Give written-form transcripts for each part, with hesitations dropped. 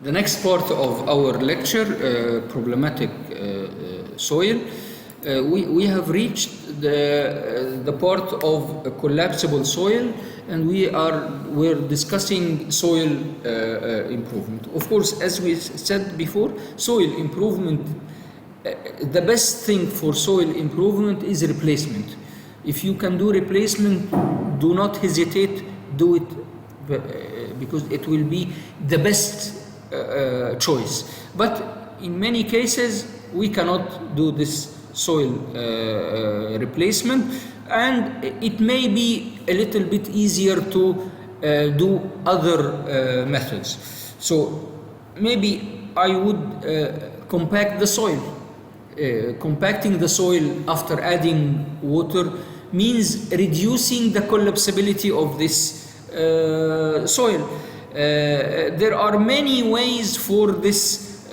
The next part of our lecture, problematic soil, we have reached the part of collapsible soil, and we're discussing soil improvement. Of course, as we said before, soil improvement, the best thing for soil improvement is replacement. If you can do replacement, do not hesitate, do it, because it will be the best choice. But in many cases we cannot do this soil replacement, and it may be a little bit easier to do other methods. So maybe I would compact the soil. Compacting the soil after adding water means reducing the collapsibility of this soil. There are many ways for this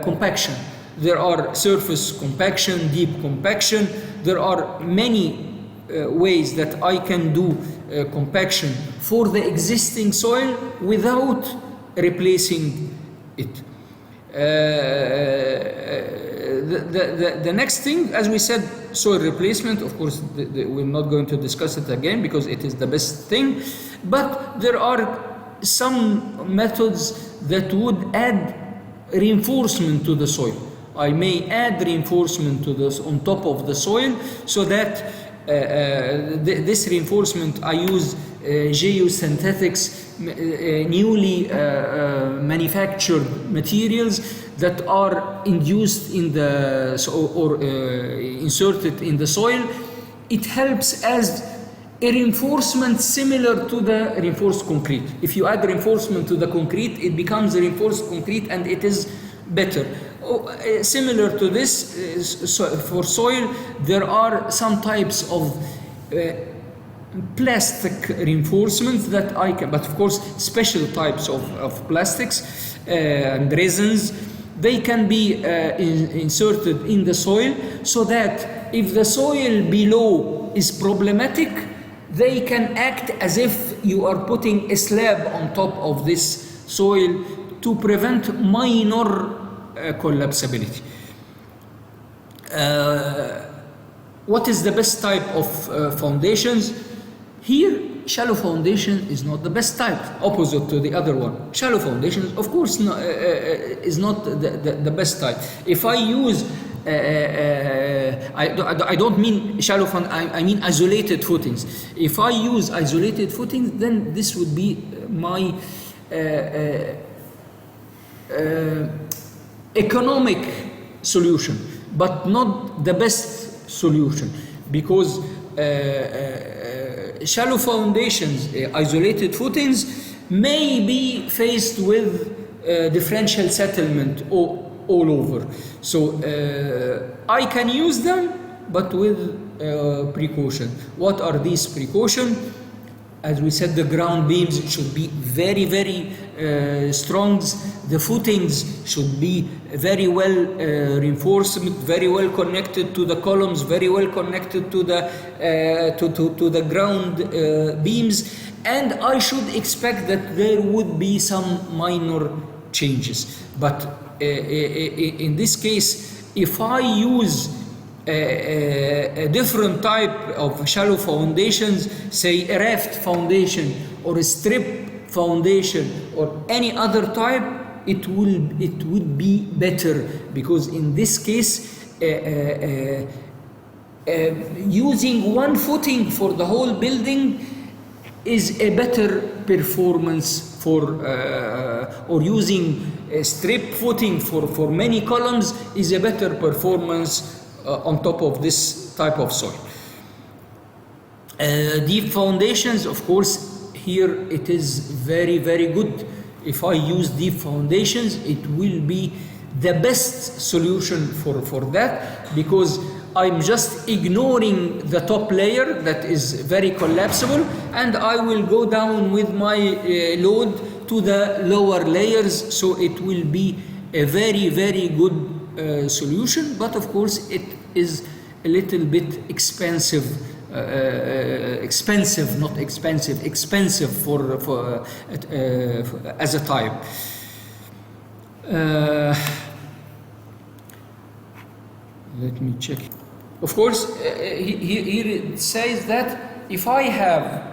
compaction. There are surface compaction, deep compaction. There are many ways that I can do compaction for the existing soil without replacing it. The next thing, as we said, soil replacement. Of course, we're not going to discuss it again because it is the best thing. But there are some methods that would add reinforcement to the soil. I may add reinforcement to this on top of the soil, so that this reinforcement I use geosynthetics, newly manufactured materials that are induced in the inserted in the soil. It helps as a reinforcement similar to the reinforced concrete. If you add reinforcement to the concrete, it becomes a reinforced concrete and it is better. Similar to this, for soil, there are some types of plastic reinforcements that I can, but of course special types of plastics and resins, they can be inserted in the soil, so that if the soil below is problematic, they can act as if you are putting a slab on top of this soil to prevent minor collapsibility. What is the best type of foundations? Here, shallow foundation is not the best type, opposite to the other one. Shallow foundation, of course, is not the best type. If I use, I don't mean shallow foundation, I mean isolated footings. If I use isolated footings, then this would be my economic solution, but not the best solution, because shallow foundations, isolated footings, may be faced with differential settlement all over. So I can use them, but with precaution. What are these precautions? As we said, the ground beams should be very, very strong. The footings should be very well reinforced, very well connected to the columns, very well connected to the ground beams, and I should expect that there would be some minor changes. But in this case, if I use a different type of shallow foundations, say a raft foundation or a strip foundation or any other type, it would be better, because in this case using one footing for the whole building is a better performance for or using a strip footing for many columns is a better performance on top of this type of soil. Deep foundations, of course, here it is very, very good. If I use deep foundations, it will be the best solution for that, because I'm just ignoring the top layer that is very collapsible, and I will go down with my load to the lower layers, so it will be a very, very good solution. But of course it is a little bit expensive expensive for as a type. Let me check. Of course, here it says that if I have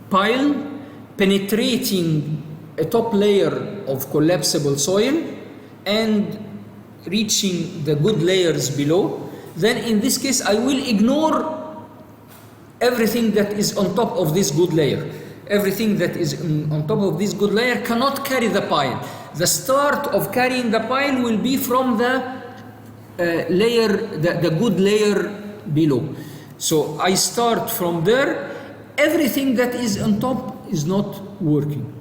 pile penetrating a top layer of collapsible soil and reaching the good layers below, then in this case I will ignore everything that is on top of this good layer. Everything that is on top of this good layer cannot carry the pile. The start of carrying the pile will be from the layer, the good layer below. So I start from there. Everything that is on top is not working.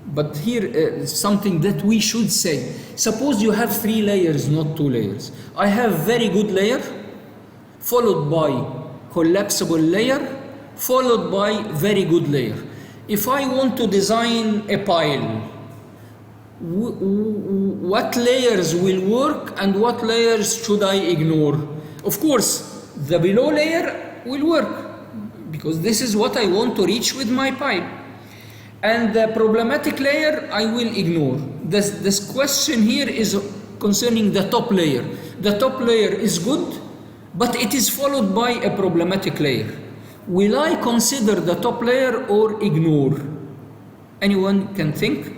But here something that we should say. Suppose you have 3 layers, not 2 layers. I have very good layer, followed by collapsible layer, followed by very good layer. If I want to design a pile, what layers will work and what layers should I ignore? Of course, the below layer will work because this is what I want to reach with my pile. And the problematic layer I will ignore. This question here is concerning the top layer. The top layer is good, but it is followed by a problematic layer. Will I consider the top layer or ignore? Anyone can think?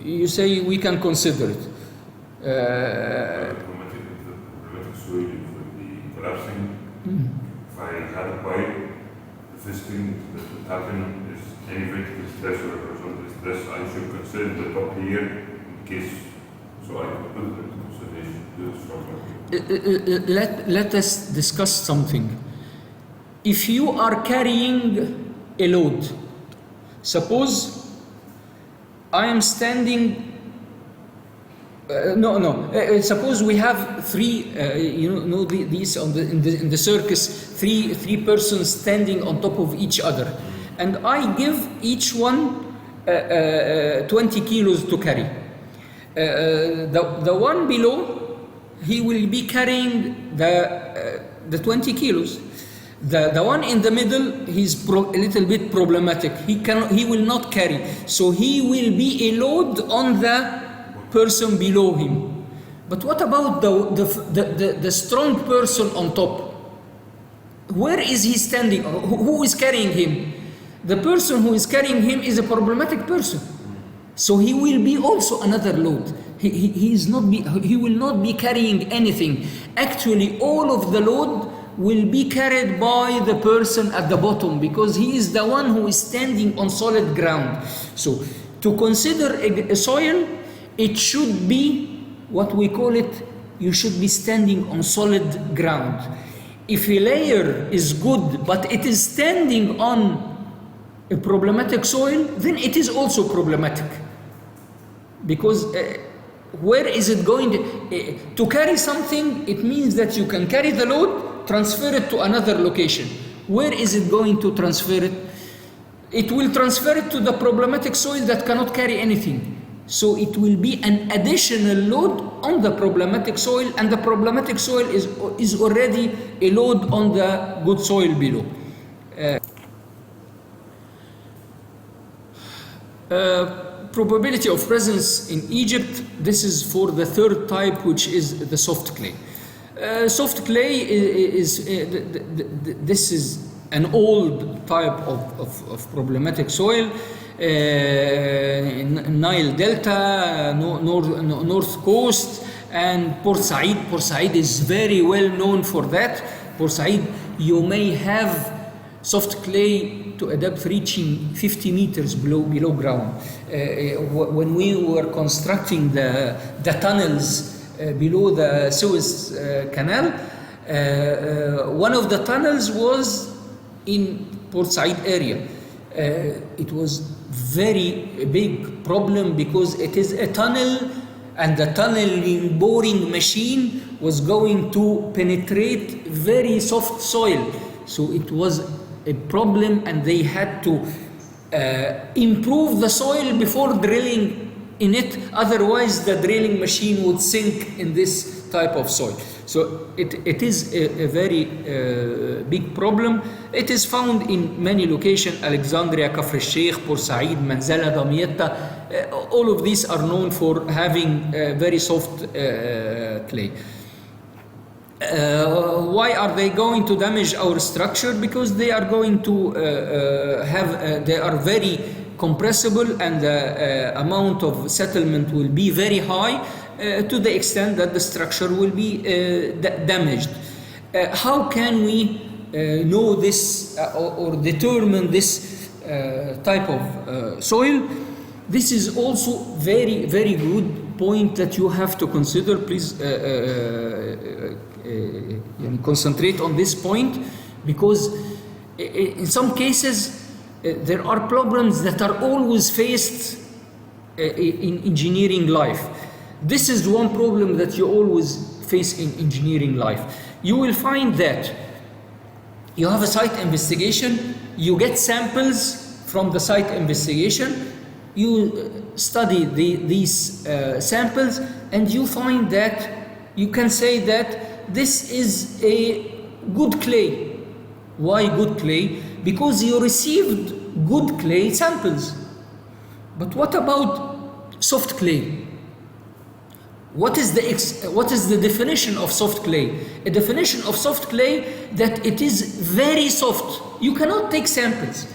You say we can consider it. The problematic soil will be collapsing. If I had a pipe, the first thing that would happen is any vertical stress or horizontal stress, I should consider the top layer in case, so I could put it into consideration. Let us discuss something. If you are carrying a load, suppose I am standing. Suppose we have 3. These in the circus, three persons standing on top of each other, and I give each one 20 kilos to carry. The one below, he will be carrying the 20 kilos. The one in the middle, he's a little bit problematic. He will not carry, so he will be a load on the person below him. But what about the strong person on top? Where is he standing? Who is carrying him? The person who is carrying him is a problematic person, so he will be also another load. He will not be carrying anything. Actually, all of the load will be carried by the person at the bottom because he is the one who is standing on solid ground. So to consider a soil, it should be what we call it, you should be standing on solid ground. If a layer is good but it is standing on a problematic soil, then it is also problematic. Because where is it going to carry something? It means that you can carry the load, transfer it to another location. Where is it going to transfer it? It will transfer it to the problematic soil that cannot carry anything. So it will be an additional load on the problematic soil, and the problematic soil is already a load on the good soil below. Probability of presence in Egypt, this is for the third type, which is the soft clay. Soft clay this is an old type of problematic soil. Nile Delta, North Coast, and Port Said. Port Said is very well known for that. Port Said, you may have soft clay to a depth reaching 50 meters below ground. When we were constructing the tunnels below the Suez Canal, one of the tunnels was in Port Said area. It was very big problem because it is a tunnel, and the tunneling boring machine was going to penetrate very soft soil. So it was a problem, and they had to improve the soil before drilling in it. Otherwise, the drilling machine would sink in this type of soil. So it is a very big problem. It is found in many locations: Alexandria, Kafr el-Sheikh, Port-Said, Manzala, Damietta. All of these are known for having very soft clay. Why are they going to damage our structure? Because they are going to they are very compressible, and the amount of settlement will be very high to the extent that the structure will be damaged. How can we know this or determine this type of soil? This is also very, very good point that you have to consider. Please concentrate on this point, because in some cases there are problems that are always faced in engineering life. This is one problem that you always face in engineering life. You will find that you have a site investigation, you get samples from the site investigation, you study these samples, and you find that you can say that this is a good clay. Why good clay? Because you received good clay samples. But what about soft clay? What is the definition of soft clay? A definition of soft clay that it is very soft. You cannot take samples.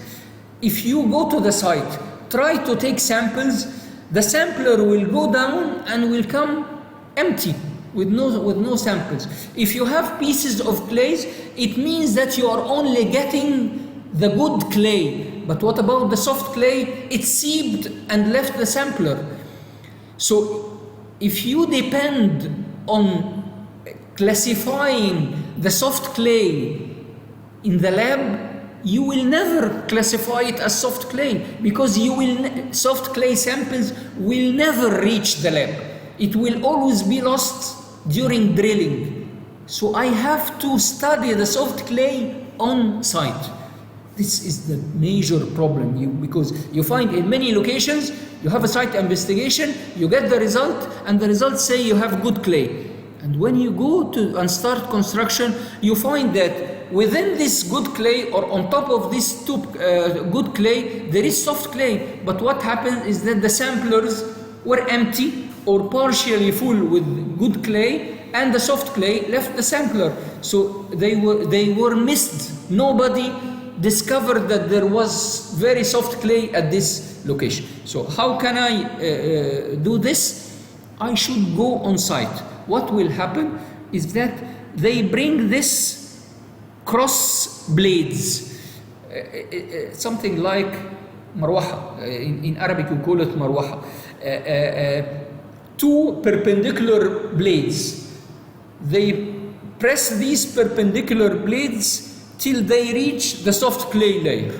If you go to the site, try to take samples, the sampler will go down and will come empty with no samples. If you have pieces of clays, it means that you are only getting the good clay. But what about the soft clay? It seeped and left the sampler. So if you depend on classifying the soft clay in the lab, you will never classify it as soft clay, because soft clay samples will never reach the lab. It will always be lost during drilling. So I have to study the soft clay on site. This is the major problem, because you find in many locations you have a site investigation, you get the result, and the results say you have good clay. And when you go to and start construction, you find that within this good clay, or on top of this good clay, there is soft clay. But what happened is that the samplers were empty or partially full with good clay, and the soft clay left the sampler. So they were missed. Nobody discovered that there was very soft clay at this location. So how can I do this? I should go on site. What will happen is that they bring this cross blades, something like marwaha. In Arabic we call it marwaha. Two perpendicular blades. They press these perpendicular blades till they reach the soft clay layer.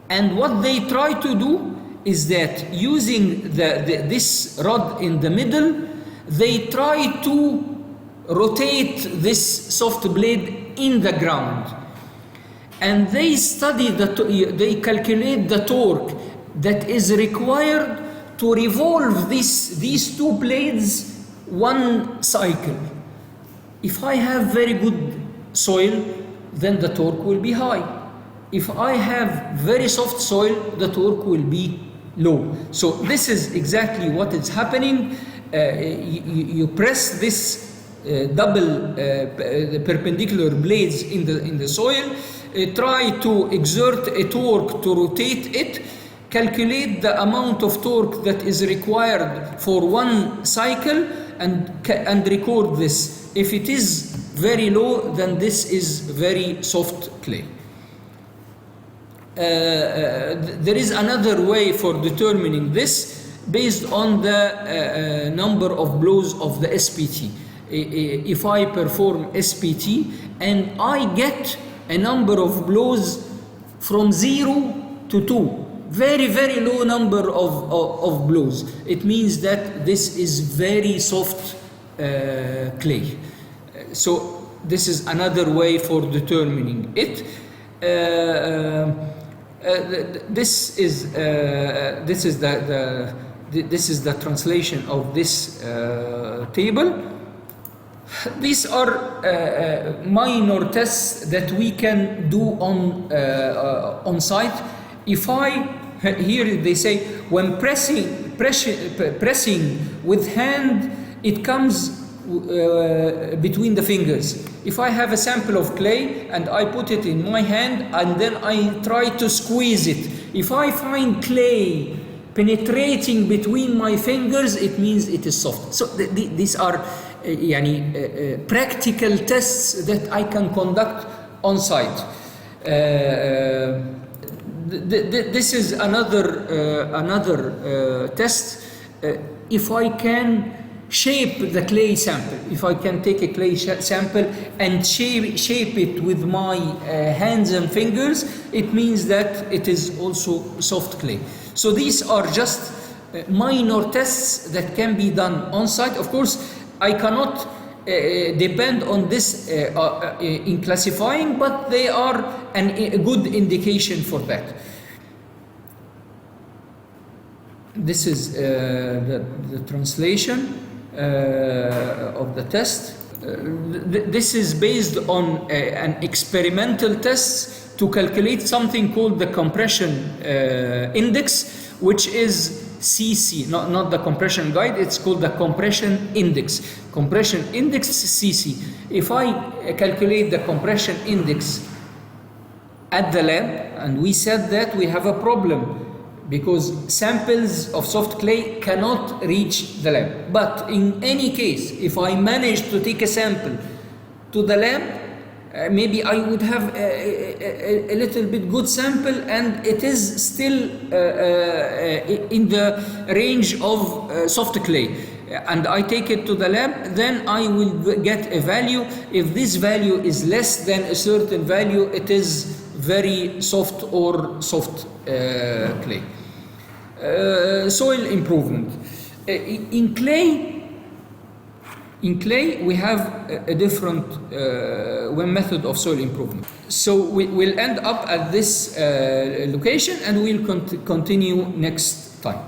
And what they try to do is that using this rod in the middle, they try to rotate this soft blade in the ground. And they study, they calculate the torque that is required to revolve these two blades one cycle. If I have very good soil, then the torque will be high. If I have very soft soil, the torque will be low. So this is exactly what is happening. You press this double perpendicular blades in the soil, try to exert a torque to rotate it, calculate the amount of torque that is required for one cycle, and record this. If it is very low, then this is very soft clay. There is another way for determining this based on the number of blows of the SPT. If I perform SPT and I get a number of blows from 0 to 2, very, very low number of blows, it means that this is very soft clay. So this is another way for determining it. This is the this is the translation of this table. These are minor tests that we can do on site. If here they say when pressing with hand, it comes between the fingers. If I have a sample of clay and I put it in my hand and then I try to squeeze it, if I find clay penetrating between my fingers, it means it is soft. So these are practical tests that I can conduct on site. This is another test. If I can shape the clay sample, if I can take a clay sample and shape it with my hands and fingers, it means that it is also soft clay. So these are just minor tests that can be done on site. Of course, I cannot depend on this in classifying, but they are a good indication for that. This is the translation of the test. This is based on an experimental test to calculate something called the compression index, which is CC, not the compression guide, it's called the compression index. Compression index CC. If I calculate the compression index at the lab, and we said that we have a problem because samples of soft clay cannot reach the lab. But in any case, if I manage to take a sample to the lab, maybe I would have a little bit good sample and it is still in the range of soft clay. And I take it to the lab, then I will get a value. If this value is less than a certain value, it is very soft or soft clay. Soil improvement. In clay, we have a different one method of soil improvement. So we'll end up at this location and we'll continue next time.